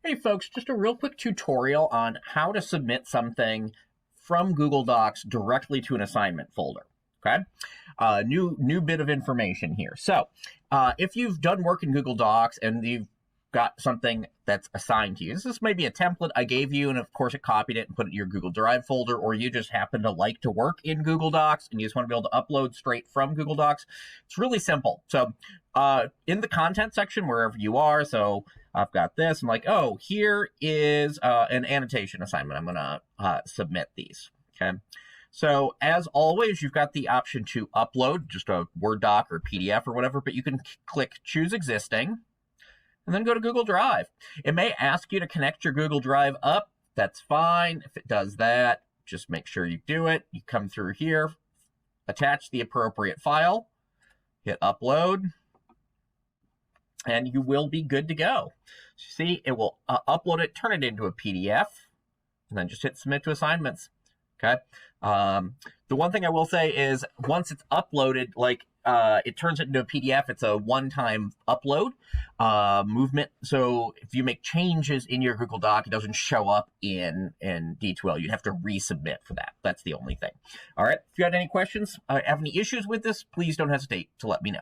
Hey folks, just a real quick tutorial on how to submit something from Google Docs directly to an assignment folder. Okay, new bit of information here. So, if you've done work in Google Docs and you've got something that's assigned to you, this may be a template I gave you, and of course it copied it and put it in your Google Drive folder, or you just happen to like to work in Google Docs and you just want to be able to upload straight from Google Docs. It's really simple. So, in the content section, wherever you are, so I've got this. I'm like, oh, here is an annotation assignment. I'm going to submit these. Okay. So as always, you've got the option to upload just a Word doc or PDF or whatever, but you can click Choose Existing and then go to Google Drive. It may ask you to connect your Google Drive up. That's fine. If it does that, just make sure you do it. You come through here, attach the appropriate file, hit Upload, and you will be good to go. See, it will upload it, turn it into a PDF, and then just hit Submit to Assignments. Okay. The one thing I will say is once it's uploaded, it turns it into a PDF. It's a one-time upload movement. So if you make changes in your Google Doc, it doesn't show up in D2L. You'd have to resubmit for that. That's the only thing. All right. If you had any questions, have any issues with this, please don't hesitate to let me know.